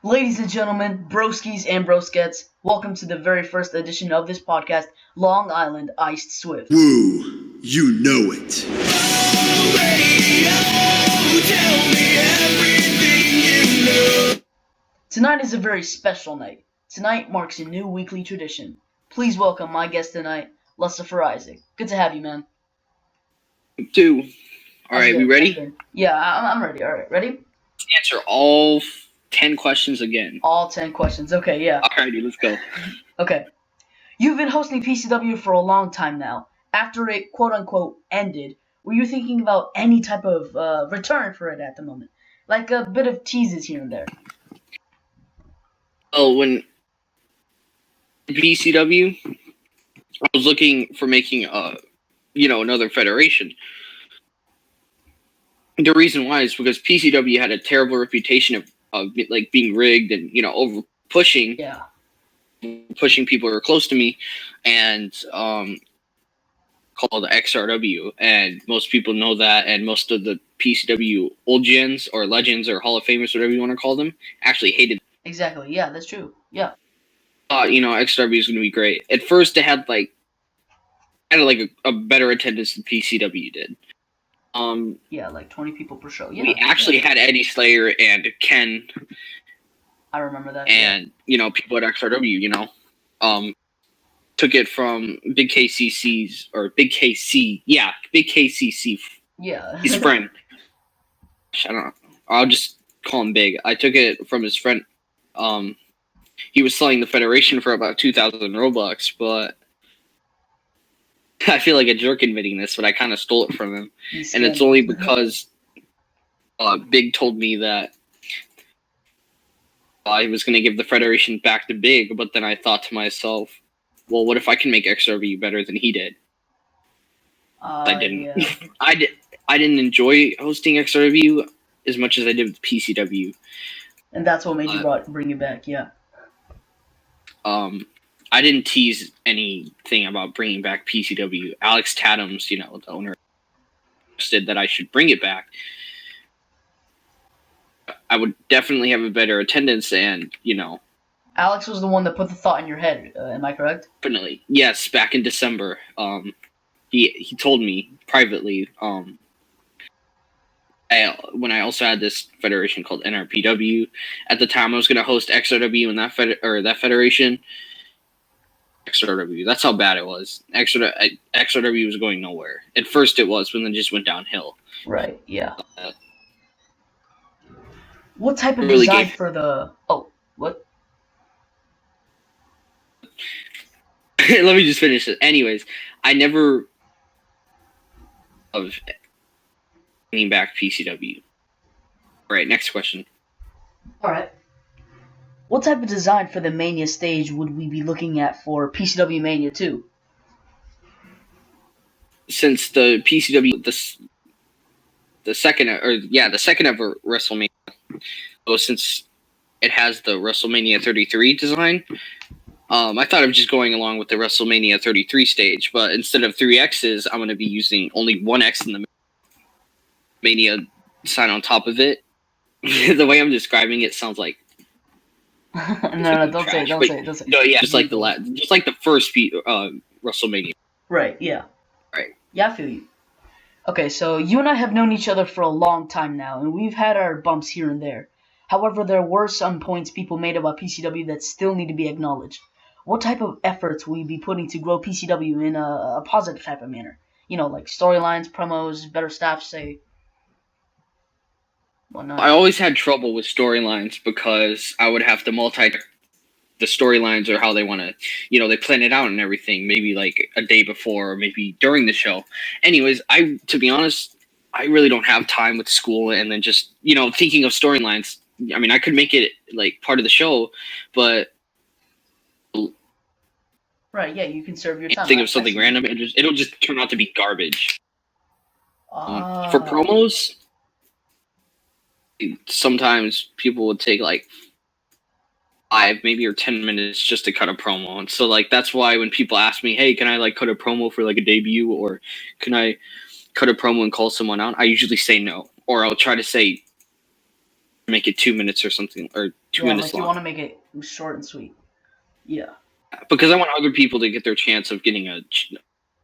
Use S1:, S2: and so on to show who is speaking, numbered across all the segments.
S1: Ladies and gentlemen, broskies and broskets, welcome to the very first edition of this podcast, Long Island Iced Swift.
S2: Woo, you know it.
S1: Tonight is a very special night. Tonight marks a new weekly tradition. Please welcome my guest tonight, xLuciferIsaac. Good to have you, man.
S3: Two. All right, we ready?
S1: Yeah, I'm ready. All right, ready?
S3: Answer all 10 questions again.
S1: All 10 questions. Okay, yeah.
S3: Alrighty, let's go.
S1: Okay. You've been hosting PCW for a long time now. After it, quote-unquote, ended, were you thinking about any type of return for it at the moment? Like a bit of teases here and there.
S3: Oh, when PCW, I was looking for making another federation. The reason why is because PCW had a terrible reputation of like being rigged and over pushing.
S1: Yeah.
S3: Pushing people who are close to me, and called XRW, and most people know that, and most of the PCW old gens or legends or Hall of Famers, whatever you want to call them, actually hated.
S1: Exactly. Yeah, that's true. Yeah.
S3: XRW is going to be great. At first, it had a better attendance than PCW did.
S1: Yeah, like 20 people per show. Yeah.
S3: We actually had Eddie Slayer and Ken.
S1: I remember that.
S3: And people at XRW, took it from Big KCC's or Big KC. Yeah, Big KCC.
S1: Yeah.
S3: His friend. I don't know. I'll just call him Big. I took it from his friend. He was selling the Federation for about 2,000 Robux, but I feel like a jerk admitting this, but I kind of stole it from him. And it's only because Big told me that I was going to give the Federation back to Big, but then I thought to myself, well, what if I can make XRW better than he did? I didn't.
S1: Yeah.
S3: I didn't enjoy hosting XRW as much as I did with PCW.
S1: And that's what made you bring it back, yeah.
S3: I didn't tease anything about bringing back PCW. Alex Tatum's, the owner, said that I should bring it back. I would definitely have a better attendance, and
S1: Alex was the one that put the thought in your head. Am I correct?
S3: Definitely, yes. Back in December, he told me privately. When I also had this federation called NRPW at the time, I was going to host XRW in that federation. XRW. That's how bad it was. XRW was going nowhere. At first, it was, but then it just went downhill.
S1: Right. Yeah. What type of design for the? Oh, what?
S3: Let me just finish it. Anyways, I never of bringing back PCW. All right, next question.
S1: All right. What type of design for the Mania Stage would we be looking at for PCW Mania 2?
S3: Since the PCW the second ever WrestleMania, since it has the WrestleMania 33 design, I thought of just going along with the WrestleMania 33 stage, but instead of 3 X's, I'm going to be using only 1 X in the Mania sign on top of it. The way I'm describing it sounds like
S1: no, don't say it.
S3: No, yeah, just like the first WrestleMania.
S1: Right. Yeah.
S3: Right.
S1: Yeah, I feel you. Okay, so you and I have known each other for a long time now, and we've had our bumps here and there. However, there were some points people made about PCW that still need to be acknowledged. What type of efforts will you be putting to grow PCW in a positive type of manner? Like storylines, promos, better staff, say. Whatnot.
S3: I always had trouble with storylines because I would have to the storylines or how they want to, they plan it out and everything, maybe like a day before or maybe during the show. Anyways, to be honest, I really don't have time with school and then just, thinking of storylines. I mean, I could make it like part of the show, but
S1: right, yeah, you can serve your time.
S3: Think of something random, it'll just turn out to be garbage. For promos, sometimes people would take like 5, maybe or 10 minutes just to cut a promo, and so like that's why when people ask me, "Hey, can I like cut a promo for like a debut, or can I cut a promo and call someone out?" I usually say no, or I'll try to say make it 2 minutes or something, or 2 minutes
S1: You
S3: long.
S1: want to make it short and sweet. Yeah.
S3: Because I want other people to get their chance of getting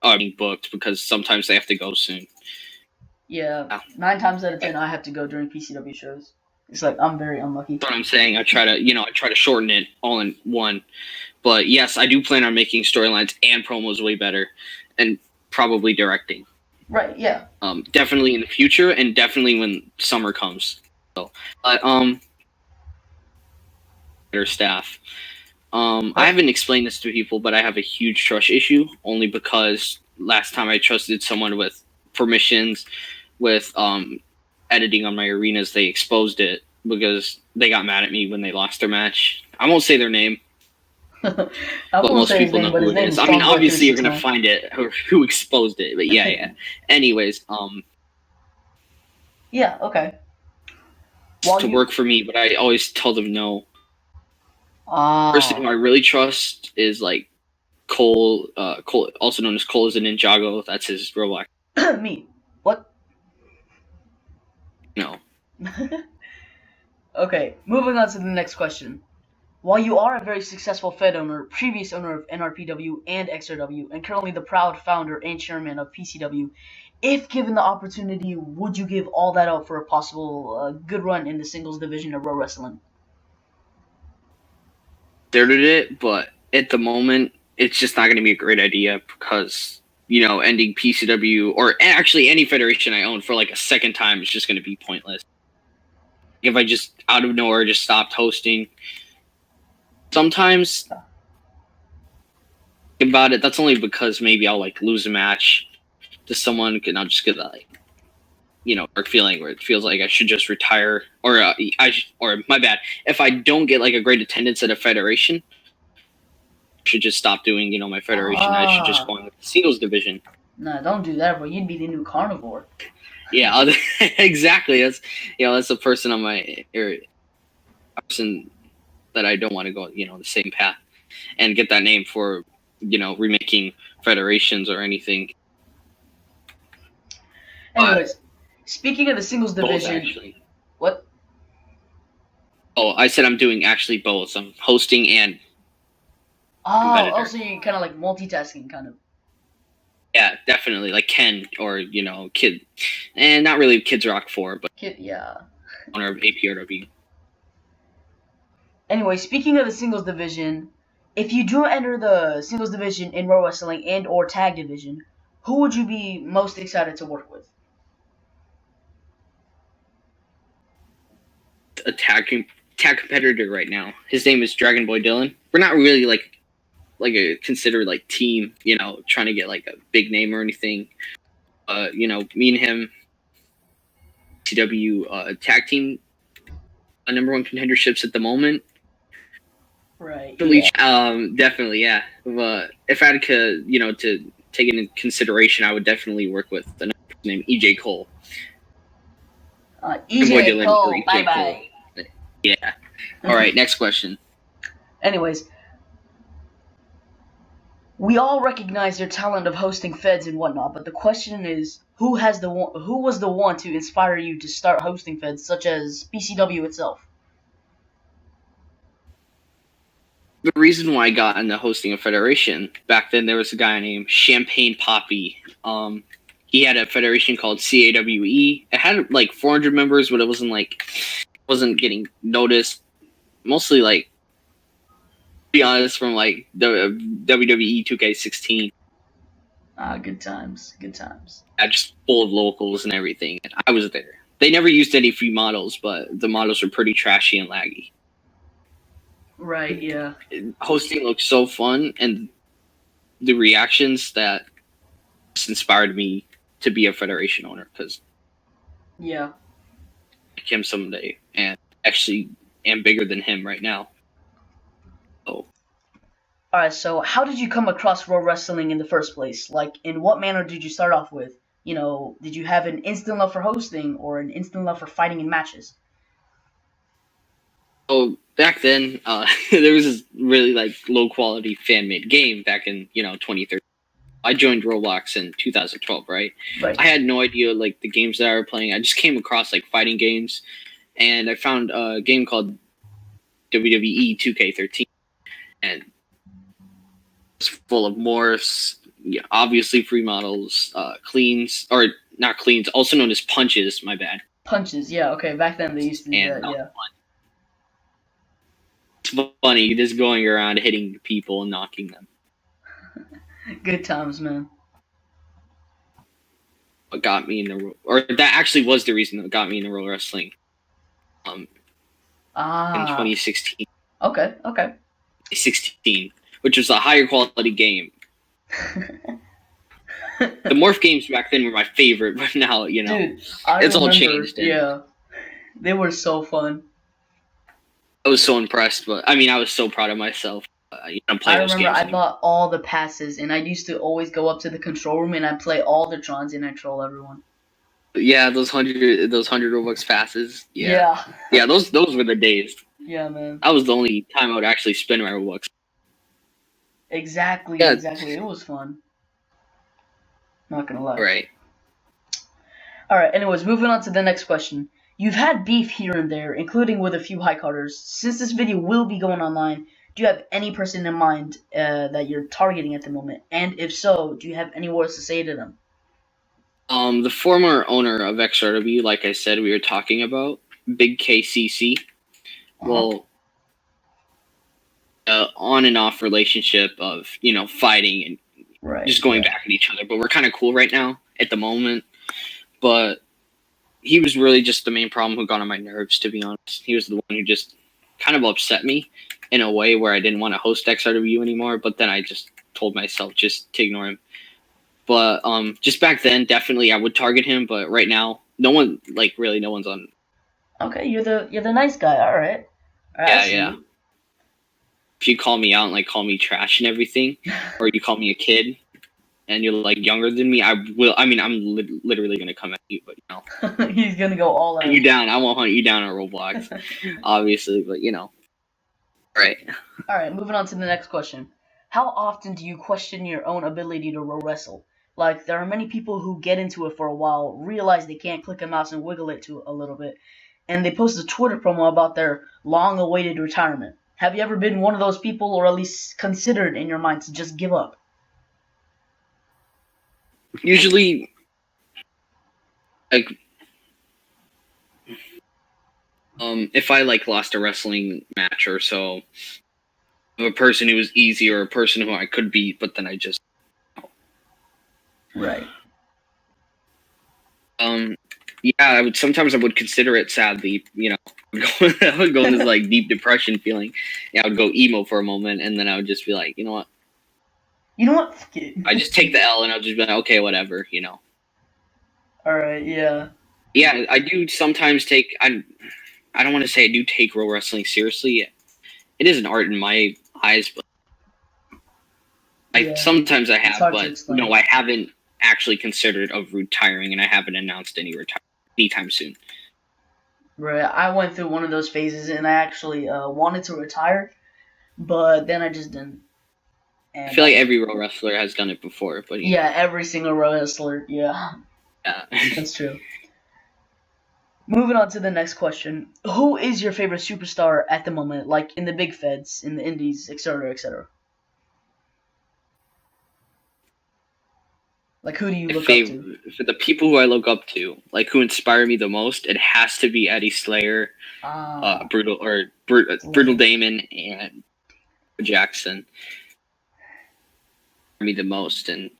S3: being booked, because sometimes they have to go soon.
S1: Yeah. 9 times out of 10, I have to go during PCW shows. It's like I'm very unlucky.
S3: That's what I'm saying. I try to shorten it all in one. But yes, I do plan on making storylines and promos way better, and probably directing.
S1: Right. Yeah.
S3: Definitely in the future, and definitely when summer comes. So, but better staff. I haven't explained this to people, but I have a huge trust issue, only because last time I trusted someone with permissions, with editing on my arenas, they exposed it because they got mad at me when they lost their match. I won't say their name, but most people know who it is. I mean, obviously you're gonna find it who exposed it, but yeah. Anyways,
S1: yeah, okay.
S3: To work for me, but I always tell them no. Person who I really trust is like Cole, also known as Cole is a Ninjago. That's his Roblox.
S1: Me. What?
S3: No.
S1: Okay, moving on to the next question. While you are a very successful Fed owner, previous owner of NRPW and XRW, and currently the proud founder and chairman of PCW, if given the opportunity, would you give all that up for a possible good run in the singles division of Pro Wrestling?
S3: Started it, but at the moment, it's just not going to be a great idea because, ending PCW, or actually any federation I own for like a second time, is just going to be pointless. If I just out of nowhere just stopped hosting, sometimes about it, that's only because maybe I'll like lose a match to someone, and I'll just get that dark feeling where it feels like I should just retire, or my bad, if I don't get like a great attendance at a federation, I should just stop doing my federation. I should just go on with the singles division.
S1: Nah, don't do that, bro. You'd be the new carnivore.
S3: Yeah, exactly. That's the person on my person that I don't want to go the same path and get that name for remaking federations or anything.
S1: Anyways, speaking of the singles division,
S3: both,
S1: what?
S3: Oh, I said I'm doing actually both. I'm hosting and competitor.
S1: So you're kind of like multitasking, kind of.
S3: Yeah, definitely, like Ken or Kid, and not really Kids Rock 4, but
S1: Kid, yeah.
S3: Owner of APRW.
S1: Anyway, speaking of the singles division, if you do enter the singles division in Pro Wrestling and or tag division, who would you be most excited to work with?
S3: A tag competitor right now. His name is Dragon Boy Dylan. We're not really like a considered like team, trying to get like a big name or anything. Me and him, PCW tag team, number one contenderships at the moment.
S1: Right. Yeah.
S3: Definitely, yeah. If I had to take it into consideration, I would definitely work with another person named EJ Cole.
S1: EJ Cole, bye.
S3: Yeah. All right, next question.
S1: Anyways, we all recognize your talent of hosting feds and whatnot, but the question is, who was the one to inspire you to start hosting feds, such as PCW itself?
S3: The reason why I got into hosting a federation, back then there was a guy named Champagne Poppy. He had a federation called CAWE. It had like 400 members, but it wasn't getting noticed. Mostly like, to be honest, from like the WWE 2K16.
S1: Good times.
S3: Yeah, just full of locals and everything. And I was there. They never used any free models, but the models were pretty trashy and laggy.
S1: Right, yeah.
S3: Hosting looked so fun, and the reactions that just inspired me to be a federation owner, because
S1: yeah,
S3: I became someday, and actually am bigger than him right now. So,
S1: alright, so how did you come across Pro Wrestling in the first place? Like, in what manner did you start off with? Did you have an instant love for hosting or an instant love for fighting in matches?
S3: So back then, there was this really like low quality fan made game back in 2013. I joined Roblox in 2012, right?
S1: Right.
S3: I had no idea like the games that I were playing. I just came across like fighting games, and I found a game called WWE 2K13, and it's full of morphs, yeah, obviously free models, cleans, or not cleans, also known as punches, my bad.
S1: Punches, yeah, okay. Back then they used to do
S3: And
S1: that, yeah.
S3: it's funny, you're just going around hitting people and knocking them.
S1: Good times, man.
S3: What got me in the, or that actually was the reason that got me into roller wrestling. In 2016.
S1: Okay.
S3: 16, which was a higher quality game. The morph games back then were my favorite, but now,
S1: Dude,
S3: it's
S1: remember,
S3: all changed.
S1: Yeah, they were so fun.
S3: I was so impressed, but I mean, I was so proud of myself. Playing those games.
S1: I bought all the passes, and I used to always go up to the control room and I'd play all the Trons and I'd troll everyone.
S3: Yeah, those 100 Robux passes.
S1: Yeah.
S3: Yeah, those were the days.
S1: Yeah, man.
S3: That was the only time I would actually spend my Robux.
S1: Exactly.
S3: Yeah.
S1: Exactly. It was fun. Not gonna lie.
S3: Right.
S1: Alright, anyways, moving on to the next question. You've had beef here and there, including with a few high carders. Since this video will be going online, do you have any person in mind that you're targeting at the moment? And if so, do you have any words to say to them?
S3: The former owner of XRW, like I said, we were talking about, Big KCC. Well, on and off relationship of, fighting and just going back at each other. But we're kind of cool right now at the moment. But he was really just the main problem who got on my nerves, to be honest. He was the one who just kind of upset me in a way where I didn't want to host XRW anymore. But then I just told myself just to ignore him. But just back then, definitely I would target him. But right now, no one's on.
S1: Okay, you're the nice guy. All right.
S3: Yeah. If you call me out and call me trash and everything, or you call me a kid, and you're younger than me, I will. I mean, I'm literally gonna come at you, but
S1: he's gonna go all out.
S3: Hunt you down. I won't hunt you down on Roblox, obviously, but Right.
S1: All right. Moving on to the next question. How often do you question your own ability to wrestle? Like, there are many people who get into it for a while, realize they can't click a mouse and wiggle it to a little bit, and they post a Twitter promo about their long-awaited retirement. Have you ever been one of those people, or at least considered in your mind to just give up?
S3: Usually, if I lost a wrestling match or so, of a person who was easy or a person who I could beat, but then I just
S1: Right.
S3: Yeah, sometimes I would consider it, sadly, I would go into this deep depression feeling. Yeah, I would go emo for a moment, and then I would just be like, you know what? I just take the L, and I'll just be like, okay, whatever,
S1: Alright, yeah.
S3: Yeah, I do sometimes take, I don't want to say I do take pro wrestling seriously. It is an art in my eyes, but sometimes I have, but no, I haven't actually considered of retiring, and I haven't announced anytime soon.
S1: Right, I went through one of those phases, and I actually wanted to retire, but then I just didn't. And
S3: I feel like every pro wrestler has done it before, but
S1: yeah, every single pro wrestler, yeah. That's true. Moving on to the next question. Who is your favorite superstar at the moment, like in the big feds, in the indies, etc., etc.? Like, who do you look up to?
S3: For the people who I look up to, who inspire me the most, it has to be Eddie Slayer, Brutal Damon, and Jackson. Me the most, and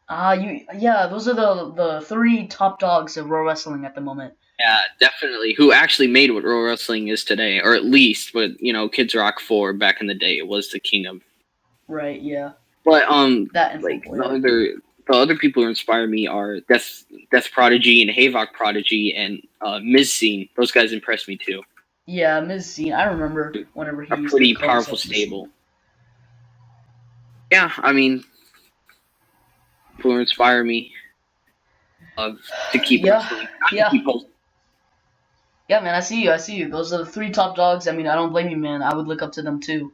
S1: those are the three top dogs of pro wrestling at the moment.
S3: Yeah, definitely. Who actually made what pro wrestling is today, or at least what Kids Rock 4 back in the day, it was the king of.
S1: Right. Yeah.
S3: But
S1: that
S3: the other people who inspire me are Death Prodigy and Havok Prodigy and Miz Scene. Those guys impress me too.
S1: Yeah, Miz Scene. I remember whenever he
S3: a pretty powerful stable. Yeah, I mean, people who inspire me to keep wrestling.
S1: Yeah, man, I see you. Those are the three top dogs. I mean, I don't blame you, man. I would look up to them too.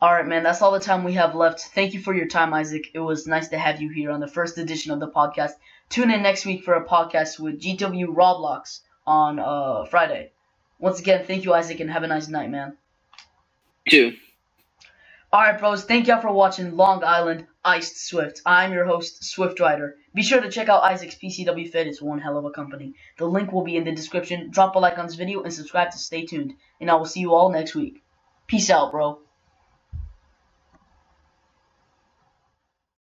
S1: Alright, man, that's all the time we have left. Thank you for your time, Isaac. It was nice to have you here on the first edition of the podcast. Tune in next week for a podcast with GW Roblox on Friday. Once again, thank you, Isaac, and have a nice night, man.
S3: You too.
S1: Alright, bros, thank y'all for watching Long Island Iced Swift. I'm your host, Swift Ryder. Be sure to check out Isaac's PCW Fit. It's one hell of a company. The link will be in the description. Drop a like on this video and subscribe to stay tuned. And I will see you all next week. Peace out, bro.